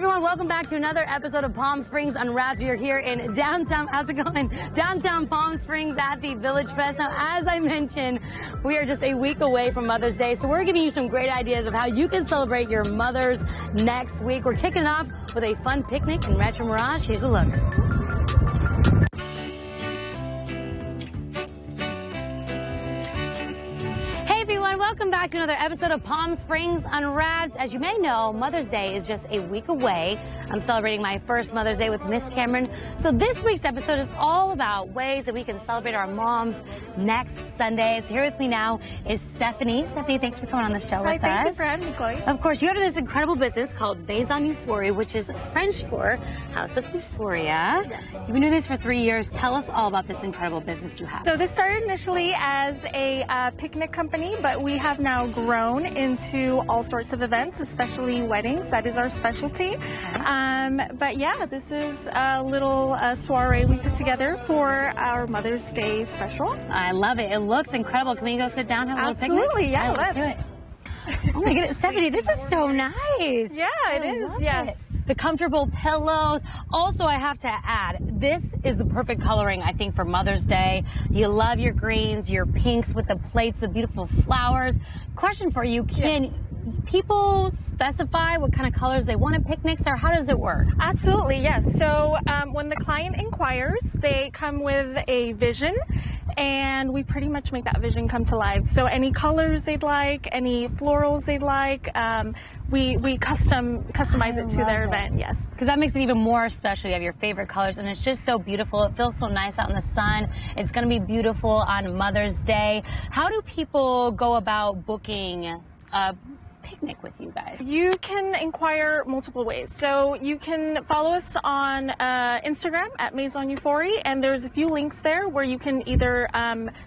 everyone, welcome back to another episode of Palm Springs Unwrapped. We are here in downtown, how's it going? Downtown Palm Springs at the Village Fest. Now, as I mentioned, we are just a week away from Mother's Day, so we're giving you some great ideas of how you can celebrate your mothers next week. We're kicking it off with a fun picnic in Retro Mirage. Here's a look. Welcome back to another episode of Palm Springs Unwrapped. As you may know, Mother's Day is just a week away. I'm celebrating my first Mother's Day with Miss Cameron. So this week's episode is all about ways that we can celebrate our moms next Sunday. So here with me now is Stephanie. Stephanie, thanks for coming on the show with us. Thank you for having me, Chloe. Of course, you have this incredible business called Maison Euphoria, which is French for House of Euphoria. Yes. You've been doing this for 3 years. Tell us all about this incredible business you have. So this started initially as a picnic company, but we have now grown into all sorts of events, especially weddings. That is our specialty. But yeah, this is a little soiree we put together for our Mother's Day special. I love it. It looks incredible. Can we go sit down, have a little picnic? Absolutely, yeah, let's do it. Oh my goodness, Stephanie, this is so nice. Yeah, it is, yes. The comfortable pillows. Also, I have to add, this is the perfect coloring, I think, for Mother's Day. You love your greens, your pinks with the plates, the beautiful flowers. Question for you, can people specify what kind of colors they want at picnics, or how does it work? Absolutely, yes. So when the client inquires, they come with a vision, and we pretty much make that vision come to life. So any colors they'd like, any florals they'd like, we customize it to their event, yes. Because that makes it even more special. You have your favorite colors, and it's just so beautiful. It feels so nice out in the sun. It's going to be beautiful on Mother's Day. How do people go about booking a picnic with you guys? You can inquire multiple ways. So you can follow us on Instagram at Maison Euphoria, and there's a few links there where you can either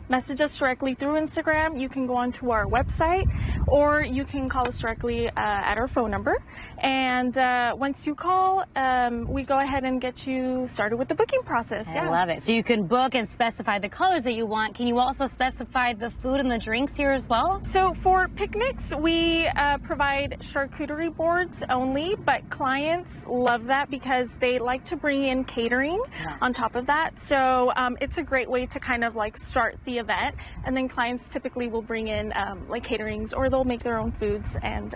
message us directly through Instagram, you can go onto our website, or you can call us directly at our phone number. And once you call, we go ahead and get you started with the booking process. I love it. So you can book and specify the colors that you want. Can you also specify the food and the drinks here as well? So for picnics, we provide charcuterie boards only, but clients love that because they like to bring in catering on top of that. So it's a great way to kind of like start the event, and then clients typically will bring in like caterings, or they'll make their own foods. And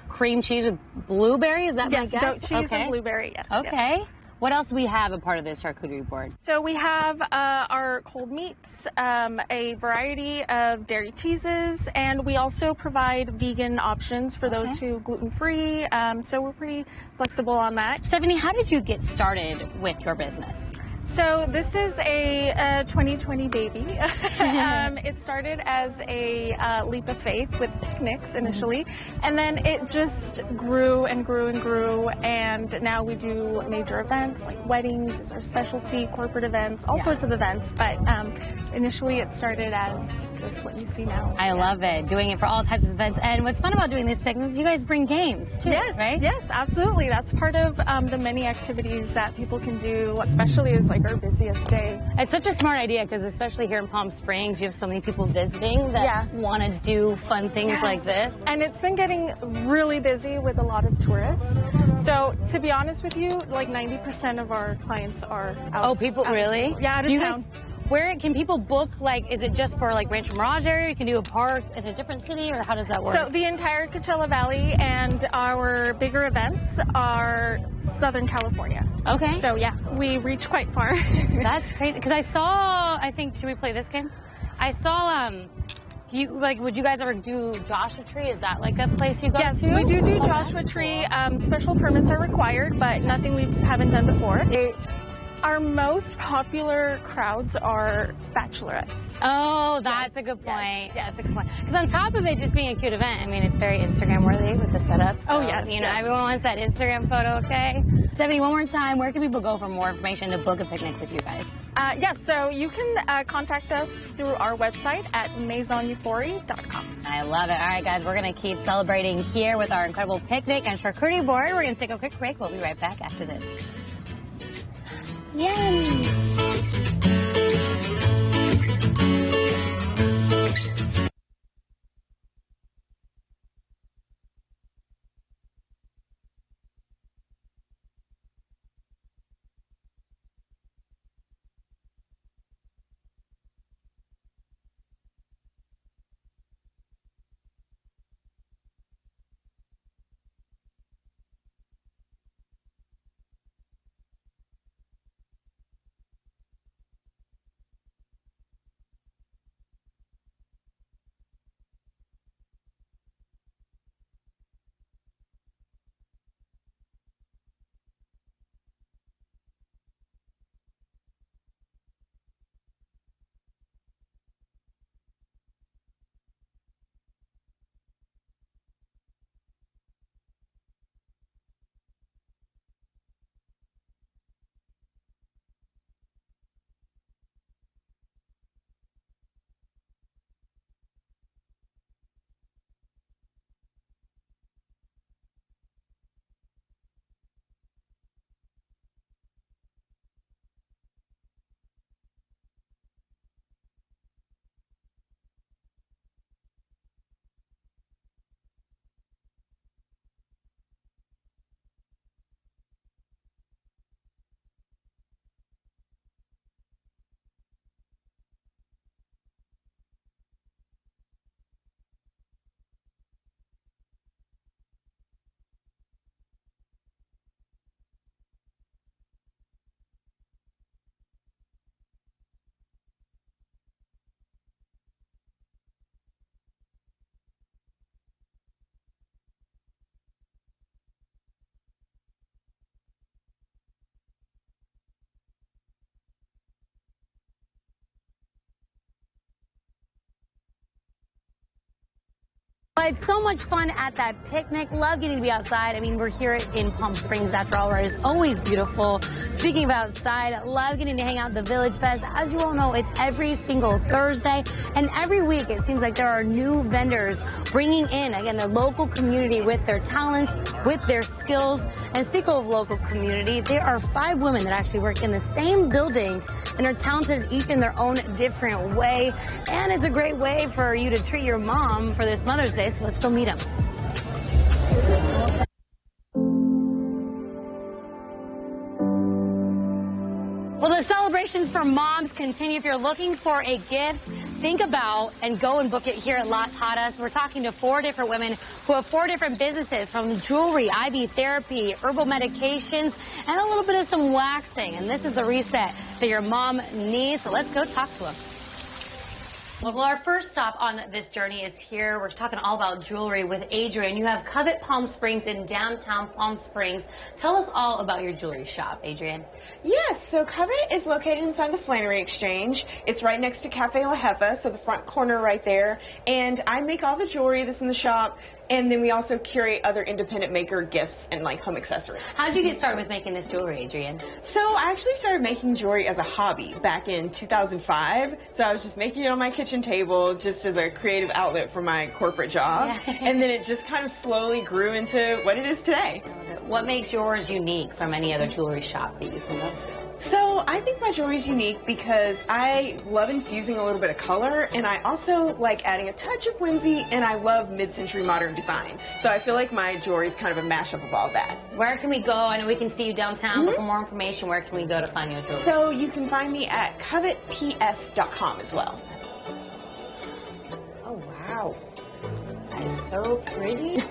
cream cheese with blueberry, is that my guess? Goat cheese and blueberry, yes. Okay. Yes. What else do we have a part of this charcuterie board? So we have our cold meats, a variety of dairy cheeses, and we also provide vegan options for those who gluten-free. So we're pretty flexible on that. Stephanie, how did you get started with your business? So this is a 2020 baby. It started as a leap of faith with picnics initially, and then it just grew and grew and grew, and now we do major events like weddings is our specialty, corporate events, all sorts of events, but initially it started as just what you see now. I love it, doing it for all types of events. And what's fun about doing these picnics is you guys bring games too, right? Yes, absolutely. That's part of the many activities that people can do, especially as like our busiest day. It's such a smart idea because especially here in Palm Springs, you have so many people visiting that want to do fun things like this. And it's been getting really busy with a lot of tourists. So to be honest with you, like 90% of our clients are out. Oh, people really? Yeah, out of town. Where can people book? Like, is it just for like Rancho Mirage area? You can do a park in a different city, or how does that work? So the entire Coachella Valley, and our bigger events are Southern California. Okay. So yeah, we reach quite far. That's crazy. Because I saw, I think, should we play this game? I saw, would you guys ever do Joshua Tree? Is that like a place you go to? Yes, we do Joshua Tree. Cool. Special permits are required, but nothing we haven't done before. Our most popular crowds are bachelorettes. Oh, that's a good point. Yes. That's a good point. Because on top of it just being a cute event, I mean, it's very Instagram worthy with the setup. So, everyone wants that Instagram photo, okay? Stephanie, one more time, where can people go for more information to book a picnic with you guys? Yes, so you can contact us through our website at maisoneuphoria.com. I love it. All right, guys, we're going to keep celebrating here with our incredible picnic and charcuterie board. We're going to take a quick break. We'll be right back after this. Yum! it's so much fun at that picnic. Love getting to be outside. I mean, we're here in Palm Springs. After all, where it's always beautiful. Speaking of outside, love getting to hang out at the Village Fest. As you all know, it's every single Thursday. And every week, it seems like there are new vendors bringing in, again, the local community with their talents, with their skills. And speaking of local community, there are 5 women that actually work in the same building and are talented each in their own different way. And it's a great way for you to treat your mom for this Mother's Day, so let's go meet them. Well, the celebrations for moms continue. If you're looking for a gift, think about and go and book it here at Las Hadas. We're talking to 4 different women who have 4 different businesses, from jewelry, IV therapy, herbal medications, and a little bit of some waxing. And this is the reset that your mom needs. So let's go talk to them. Well, our first stop on this journey is here. We're talking all about jewelry with Adrienne. You have Covet Palm Springs in downtown Palm Springs. Tell us all about your jewelry shop, Adrienne. Yes, so Covet is located inside the Flannery Exchange. It's right next to Cafe La Jefa, so the front corner right there. And I make all the jewelry that's in the shop. And then we also curate other independent maker gifts and like home accessories. How did you get started with making this jewelry, Adrienne? So I actually started making jewelry as a hobby back in 2005. So I was just making it on my kitchen table just as a creative outlet for my corporate job. Yeah. And then it just kind of slowly grew into what it is today. What makes yours unique from any other jewelry shop that you can go to? So I think my jewelry is unique because I love infusing a little bit of color, and I also like adding a touch of whimsy, and I love mid-century modern design. So I feel like my jewelry is kind of a mashup of all that. Where can we go? I know we can see you downtown, but for more information, where can we go to find your jewelry? So you can find me at covetps.com as well. Oh, wow. That is so pretty.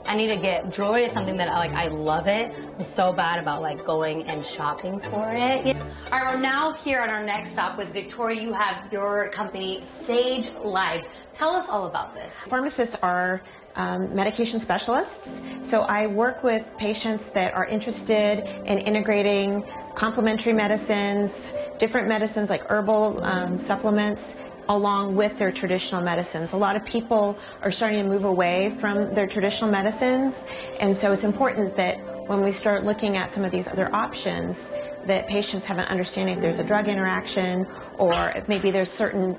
I need to get jewelry. Is something that I love it. I'm so bad about going and shopping for it. All right, we're now here on our next stop with Victoria. You have your company, Sage Life. Tell us all about this. Pharmacists are medication specialists. So I work with patients that are interested in integrating complementary medicines, different medicines like herbal supplements, along with their traditional medicines. A lot of people are starting to move away from their traditional medicines, and so it's important that when we start looking at some of these other options, that patients have an understanding if there's a drug interaction, or if maybe there's certain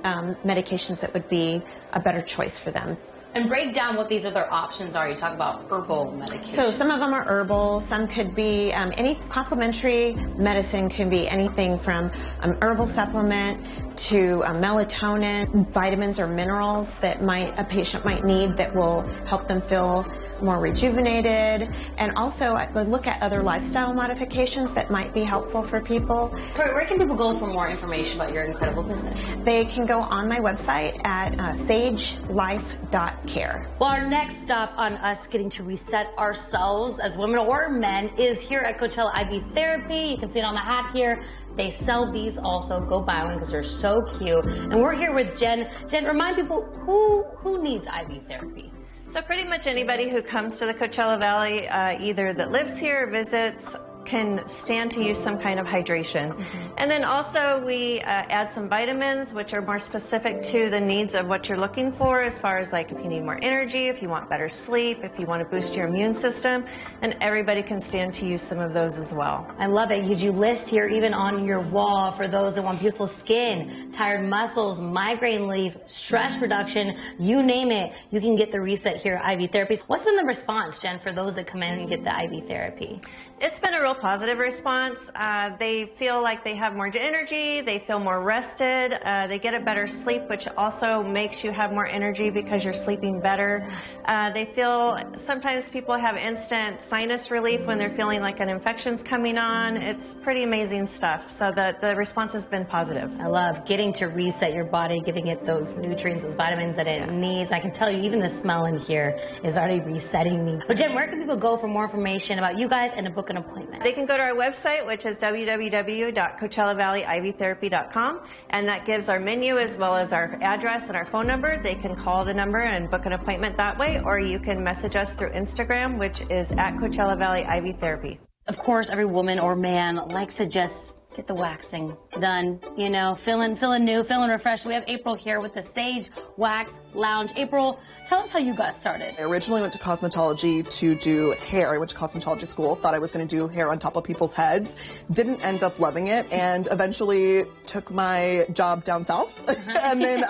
medications that would be a better choice for them. And break down what these other options are. You talk about herbal medication. So some of them are herbal, some could be any complementary medicine, can be anything from herbal supplement to melatonin, vitamins or minerals that a patient might need that will help them feel more rejuvenated, and also I would look at other lifestyle modifications that might be helpful for people. Tori, where can people go for more information about your incredible business? They can go on my website at sagelife.care. Well, our next stop on us getting to reset ourselves as women or men is here at Coachella IV Therapy. You can see it on the hat here. They sell these also. Go buy one because they're so cute. And we're here with Jen. Jen, remind people who needs IV therapy? So pretty much anybody who comes to the Coachella Valley, either that lives here or visits, can stand to use some kind of hydration. And then also we add some vitamins, which are more specific to the needs of what you're looking for, as far as if you need more energy, if you want better sleep, if you want to boost your immune system, and everybody can stand to use some of those as well. I love it because you list here even on your wall for those that want beautiful skin, tired muscles, migraine relief, stress reduction, you name it, you can get the reset here at IV Therapy. What's been the response, Jen, for those that come in and get the IV therapy? It's been a real positive response. They feel like they have more energy, they feel more rested, they get a better sleep, which also makes you have more energy because you're sleeping better. They feel, sometimes people have instant sinus relief when they're feeling like an infection's coming on. It's pretty amazing stuff. So the response has been positive. I love getting to reset your body, giving it those nutrients, those vitamins that it needs. I can tell you, even the smell in here is already resetting me. But Jen, where can people go for more information about you guys and to book an appointment? They can go to our website, which is www.coachellavalleyivtherapy.com, and that gives our menu as well as our address and our phone number. They can call the number and book an appointment that way, or you can message us through Instagram, which is at Coachella Valley IV Therapy. Of course, every woman or man likes to just get the waxing done, you know, feeling new, feeling refreshed. We have April here with the Sage Wax Lounge. April, tell us how you got started. I originally went to cosmetology to do hair. I went to cosmetology school, thought I was going to do hair on top of people's heads, didn't end up loving it, and eventually took my job down south, and then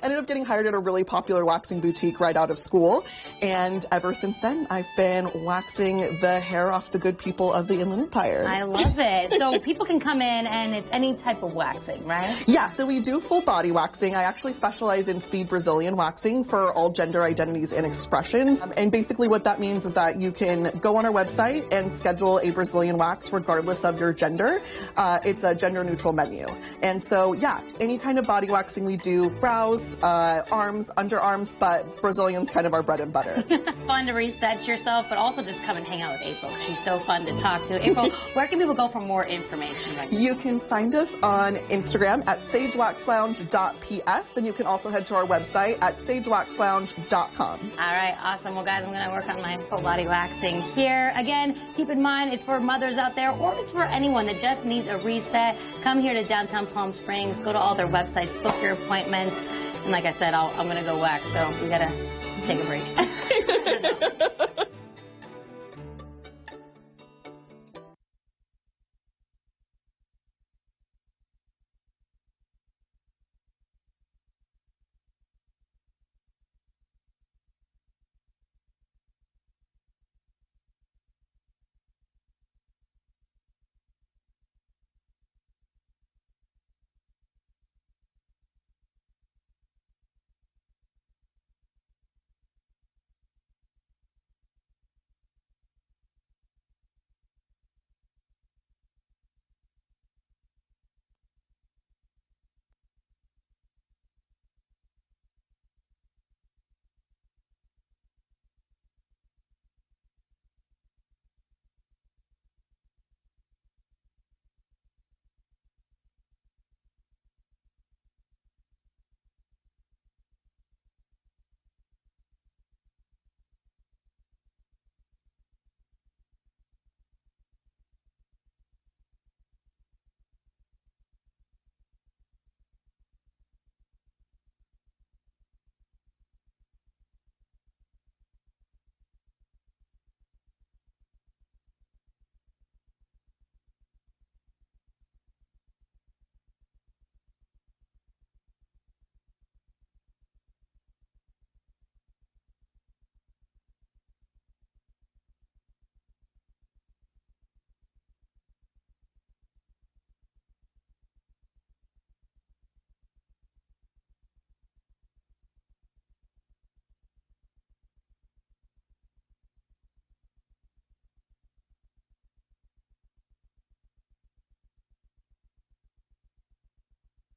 ended up getting hired at a really popular waxing boutique right out of school, and ever since then, I've been waxing the hair off the good people of the Inland Empire. I love it. So people can come in and it's any type of waxing, right? Yeah, so we do full body waxing. I actually specialize in speed Brazilian waxing for all gender identities and expressions. And basically what that means is that you can go on our website and schedule a Brazilian wax regardless of your gender. It's a gender neutral menu. And so, yeah, any kind of body waxing we do, brows, arms, underarms, but Brazilian's kind of our bread and butter. Fun to reset yourself, but also just come and hang out with April. She's so fun to talk to. April, where can people go for more information right now? You can find us on Instagram at sagewaxlounge.ps, and you can also head to our website at sagewaxlounge.com. All right, awesome. Well, guys, I'm going to work on my full body waxing here. Again, keep in mind, it's for mothers out there, or it's for anyone that just needs a reset. Come here to downtown Palm Springs. Go to all their websites, book your appointments. And like I said, I'm going to go wax, so we got to take a break.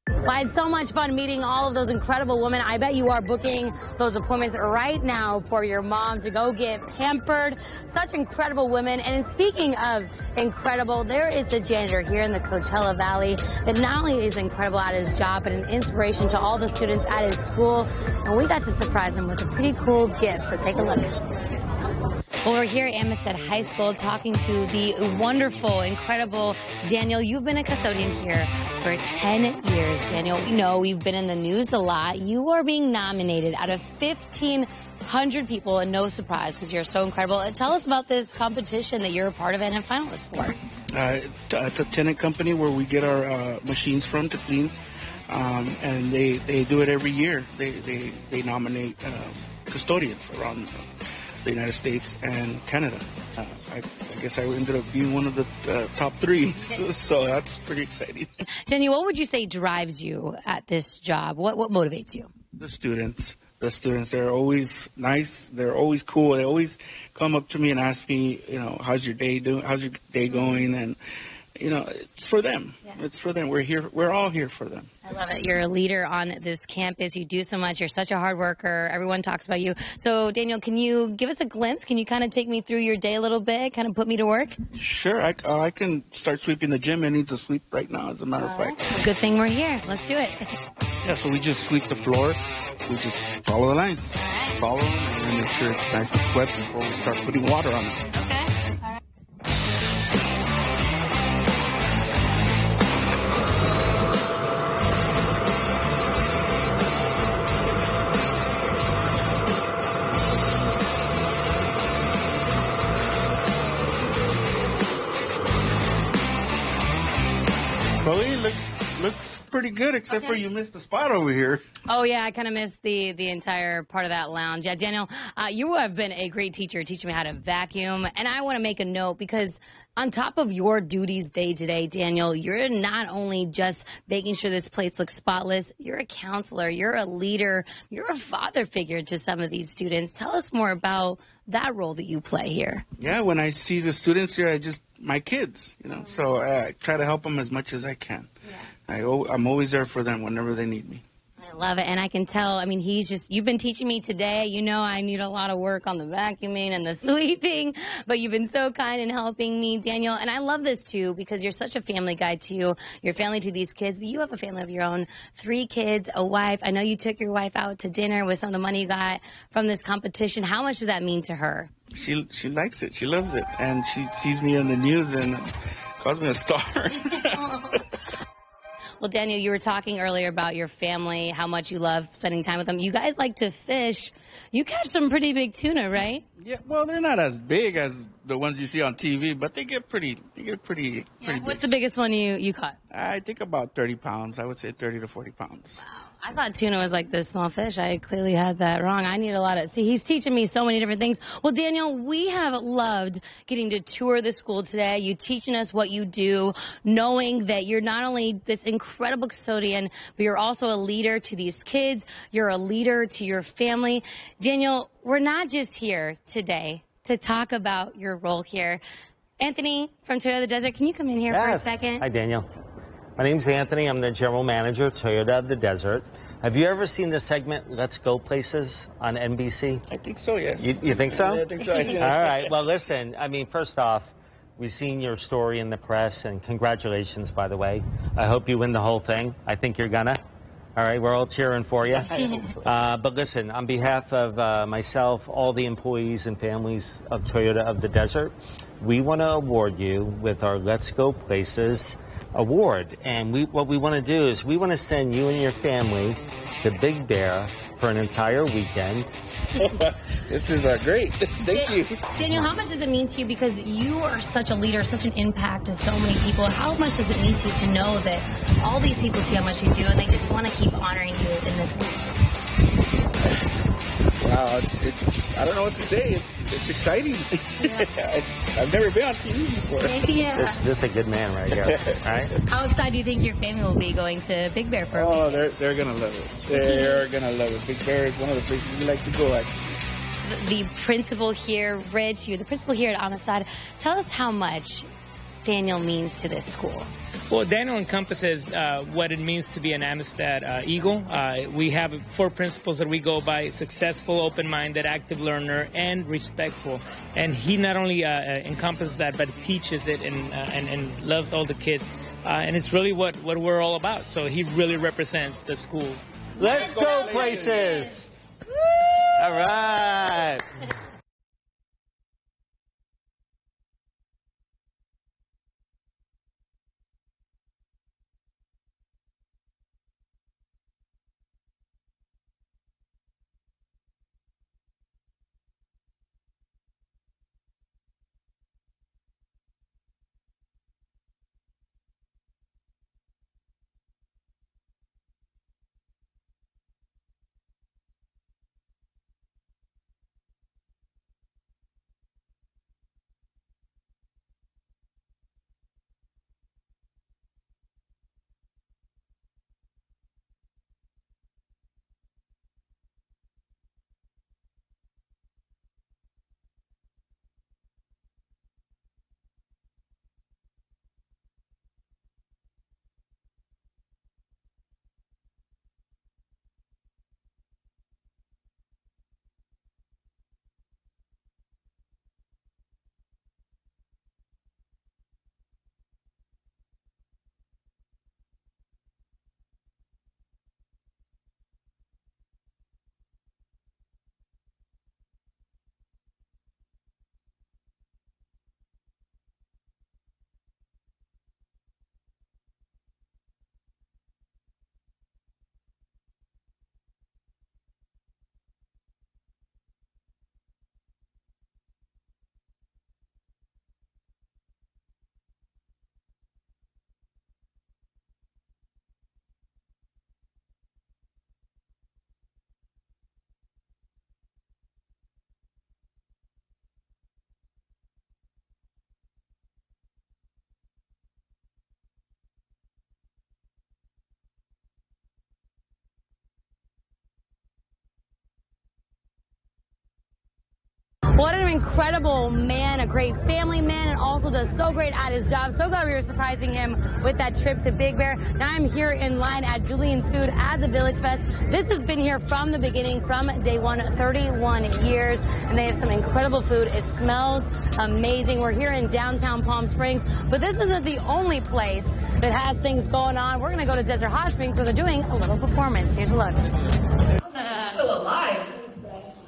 Well, I had so much fun meeting all of those incredible women. I bet you are booking those appointments right now for your mom to go get pampered. Such incredible women. And speaking of incredible, there is a janitor here in the Coachella Valley that not only is incredible at his job, but an inspiration to all the students at his school. And we got to surprise him with a pretty cool gift. So take a look. Well, we're here at Amistad High School talking to the wonderful, incredible Daniel. You've been a custodian here for 10 years, Daniel. We know you've been in the news a lot. You are being nominated out of 1,500 people, and no surprise because you're so incredible. Tell us about this competition that you're a part of and a finalist for. It's a tenant company where we get our machines from to clean, and they do it every year. They nominate custodians around the United States and Canada. I guess I ended up being one of the top three, so that's pretty exciting. Daniel, what would you say drives you at this job? What motivates you? The students, they're always nice. They're always cool. They always come up to me and ask me, how's your day doing? How's your day going? And it's for them. Yeah. It's for them. We're all here for them. I love it. You're a leader on this campus. You do so much. You're such a hard worker. Everyone talks about you. So, Daniel, can you give us a glimpse? Can you kind of take me through your day a little bit, kind of put me to work? Sure. I can start sweeping the gym. It needs a sweep right now, as a matter of fact. Well, good thing we're here. Let's do it. Yeah, so we just sweep the floor. We just follow the lines. Follow them and make sure it's nice and swept before we start putting water on it. Okay. Zoe, looks pretty good, except for you missed the spot over here. Oh, yeah, I kind of missed the entire part of that lounge. Yeah, Daniel, you have been a great teacher teaching me how to vacuum. And I want to make a note because on top of your duties day to day, Daniel, you're not only just making sure this place looks spotless, you're a counselor, you're a leader, you're a father figure to some of these students. Tell us more about that role that you play here. Yeah, when I see the students here, my kids, so I try to help them as much as I can. Yeah. I'm always there for them whenever they need me. I love it, and I can tell, I mean, you've been teaching me today. I need a lot of work on the vacuuming and the sweeping, but you've been so kind in helping me, Daniel. And I love this, too, because you're such a family guy, too. You're family to these kids, but you have a family of your own. 3 kids, a wife. I know you took your wife out to dinner with some of the money you got from this competition. How much did that mean to her? She likes it. She loves it. And she sees me on the news and calls me a star. Well, Daniel, you were talking earlier about your family, how much you love spending time with them. You guys like to fish. You catch some pretty big tuna, right? Yeah, well, they're not as big as the ones you see on TV, but they get pretty big. What's the biggest one you caught? I think about 30 pounds. I would say 30 to 40 pounds. Wow. I thought tuna was like this small fish. I clearly had that wrong. I need a lot of... See, he's teaching me so many different things. Well, Daniel, we have loved getting to tour the school today. You teaching us what you do, knowing that you're not only this incredible custodian, but you're also a leader to these kids. You're a leader to your family. Daniel, we're not just here today to talk about your role here. Anthony from Toyota of the Desert, can you come in here for a second? Hi, Daniel. My name's Anthony. I'm the general manager of Toyota of the Desert. Have you ever seen the segment Let's Go Places on NBC? I think so, yes. You think so? Yeah, I think so. All right. Well, listen, first off, we've seen your story in the press, and congratulations, by the way. I hope you win the whole thing. I think you're gonna. All right, we're all cheering for you. But listen, on behalf of myself, all the employees and families of Toyota of the Desert, we want to award you with our Let's Go Places award. And what we want to do is we want to send you and your family to Big Bear for an entire weekend. This is great. Thank you. Daniel, how much does it mean to you? Because you are such a leader, such an impact to so many people. How much does it mean to you to know that all these people see how much you do and they just want to keep honoring you in this way? Wow, I don't know what to say. It's exciting. Yeah. I've never been on TV before. Yeah. This is a good man right here. Right? How excited do you think your family will be going to Big Bear for a week? Oh, they're going to love it. They're going to love it. Big Bear is one of the places we like to go, actually. The principal here, Rich, you're the principal here at Amistad. Tell us how much Daniel means to this school. Well, Daniel encompasses what it means to be an Amistad Eagle. We have 4 principles that we go by: successful, open-minded, active learner, and respectful. And he not only encompasses that, but teaches it and loves all the kids. And it's really what we're all about. So he really represents the school. Let's go places! All right. What an incredible man, a great family man, and also does so great at his job. So glad we were surprising him with that trip to Big Bear. Now I'm here in line at Julian's Food as a Village Fest. This has been here from the beginning, from day one, 31 years, and they have some incredible food. It smells amazing. We're here in downtown Palm Springs, but this isn't the only place that has things going on. We're going to go to Desert Hot Springs where they're doing a little performance. Here's a look. Still alive?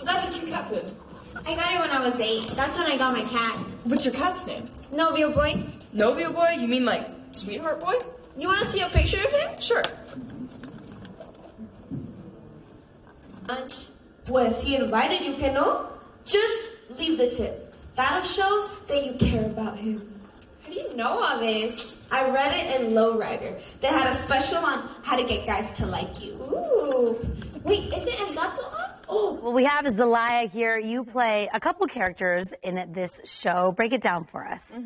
That's a cute cat food. I got it when I was 8. That's when I got my cat. What's your cat's name? Novio boy. Novio boy? You mean like sweetheart boy? You want to see a picture of him? Sure. Pues he invited you, que no? Just leave the tip. That'll show that you care about him. How do you know all this? I read it in Lowrider. They had a special on how to get guys to like you. Ooh. Wait, isn't El Gato on? Oh. What we have is Zelaya here. You play a couple characters in this show. Break it down for us.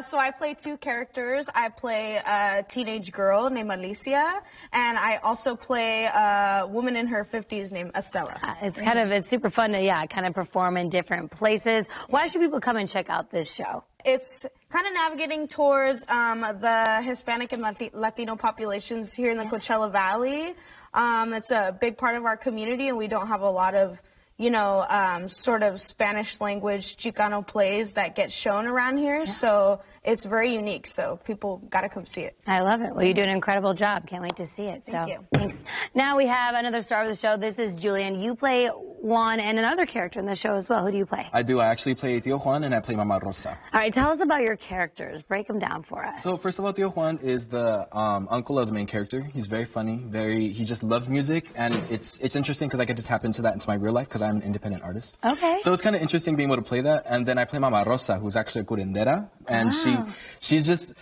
So I play 2 characters. I play a teenage girl named Alicia, and I also play a woman in her 50s named Estella. It's super fun to, kind of perform in different places. Why should people come and check out this show? It's kind of navigating towards the Hispanic and Latino populations here in the Coachella Valley. It's a big part of our community, and we don't have a lot of, sort of Spanish language Chicano plays that get shown around here. Yeah. So it's very unique. So people got to come see it. I love it. Well, you do an incredible job. Can't wait to see it. Thank you. Thanks. Now we have another star of the show. This is Julian. You play Juan and another character in the show as well. Who do you play? I do. I actually play Tío Juan, and I play Mama Rosa. All right. Tell us about your characters. Break them down for us. So first of all, Tío Juan is the uncle of the main character. He's very funny. He just loves music, and it's interesting because I get to tap into that into my real life because I'm an independent artist. Okay. So it's kind of interesting being able to play that. And then I play Mama Rosa, who's actually a curandera, and she's just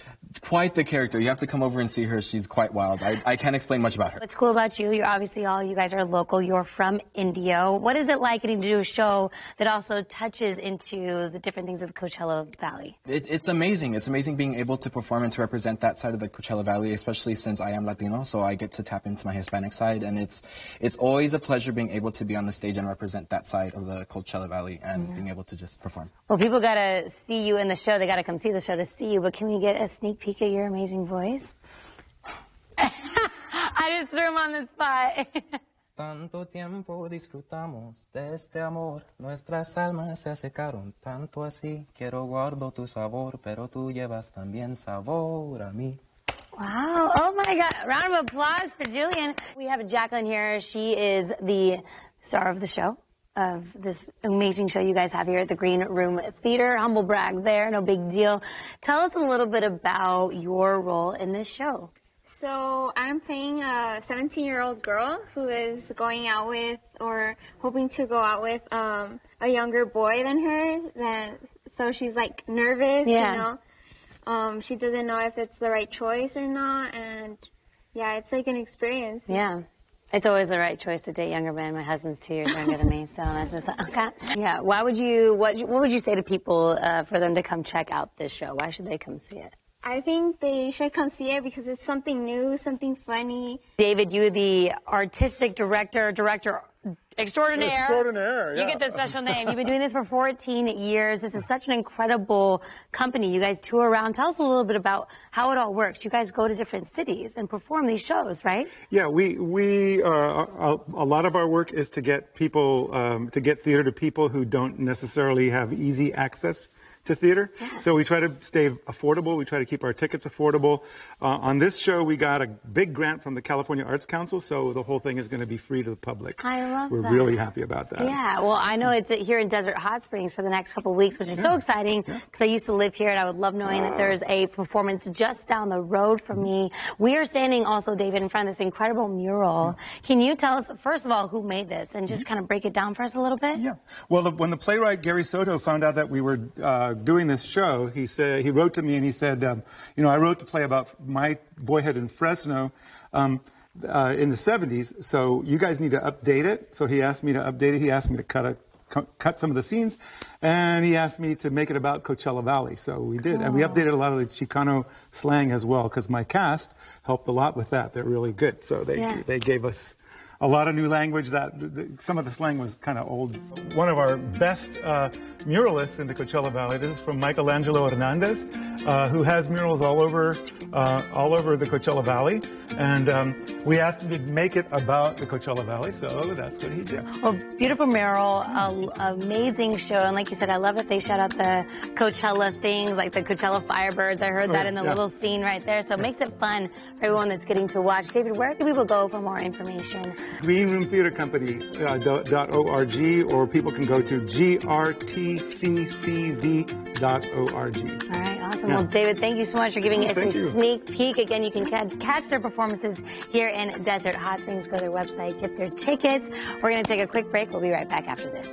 quite the character. You have to come over and see her. She's quite wild. I can't explain much about her. What's cool about you, you're obviously you guys are local. You're from Indio. What is it like getting to do a show that also touches into the different things of the Coachella Valley? It's amazing. It's amazing being able to perform and to represent that side of the Coachella Valley, especially since I am Latino, so I get to tap into my Hispanic side, and it's always a pleasure being able to be on the stage and represent that side of the Coachella Valley and being able to just perform. Well, people got to see you in the show. They got to come see the show to see you, but can we get a sneak peek at your amazing voice? I just threw him on the spot. Tanto tiempo disfrutamos de este amor, nuestras almas se acercaron tanto así, quiero guardo tu sabor, pero tú llevas también sabor a mí. Wow. Oh, my God. Round of applause for Julian. We have Jacqueline here. She is the star of the show, of this amazing show you guys have here at the Green Room Theater. Humble brag there. No big deal. Tell us a little bit about your role in this show. So I'm playing a 17-year-old girl who is going out with, or hoping to go out with, a younger boy than her. So she's like nervous, you know. She doesn't know if it's the right choice or not, and yeah, it's like an experience. Yeah. It's always the right choice to date younger men. My husband's 2 years younger than me, so that's just like, okay. Yeah. What would you say to people for them to come check out this show? Why should they come see it? I think they should come see it because it's something new, something funny. David, you the artistic director extraordinaire. Yeah. You get the special name. You've been doing this for 14 years. This is such an incredible company. You guys tour around. Tell us a little bit about how it all works. You guys go to different cities and perform these shows, right? Yeah, we a lot of our work is to get people, to get theater to people who don't necessarily have easy access to theater. Yeah. So we try to stay affordable. We try to keep our tickets affordable. On this show, we got a big grant from the California Arts Council, so the whole thing is going to be free to the public. I love We're that. really happy about that. Yeah, well, I know it's here in Desert Hot Springs for the next couple of weeks, which is so exciting because I used to live here, and I would love knowing that there's a performance just down the road from me. We are standing also, David, in front of this incredible mural. Can you tell us, first of all, who made this and just kind of break it down for us a little bit? Yeah. Well, when the playwright Gary Soto found out that we were doing this show, he wrote to me and he said, I wrote the play about my boyhood in Fresno in the 70s, so you guys need to update it. So he asked me to update it. He asked me to cut some of the scenes, and he asked me to make it about Coachella Valley. So we did, and we updated a lot of the Chicano slang as well, because my cast helped a lot with that. They're really good, so they gave us a lot of new language. Some of the slang was kind of old. One of our best muralists in the Coachella Valley. This is from Michelangelo Hernandez, who has murals all over the Coachella Valley. And we asked him to make it about the Coachella Valley, so that's what he did. Well, beautiful mural, amazing show. And like you said, I love that they shout out the Coachella things, like the Coachella Firebirds. I heard that in the little scene right there. So it makes it fun for everyone that's getting to watch. David, where can people go for more information? greenroomtheatercompany.org, or people can go to grtccv.org. All right, awesome. Well, David, thank you so much for giving us a sneak peek. Again, you can catch their performances here in Desert Hot Springs. Go to their website, get their tickets. We're going to take a quick break. We'll be right back after this.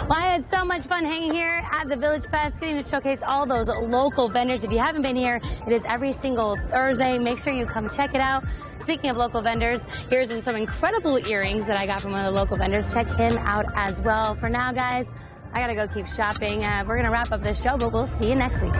Well, I had so much fun hanging here at the Village Fest, getting to showcase all those local vendors. If you haven't been here, it is every single Thursday. Make sure you come check it out. Speaking of local vendors, here's some incredible earrings that I got from one of the local vendors. Check him out as well. For now, guys, I gotta go keep shopping. We're gonna wrap up this show, but we'll see you next week.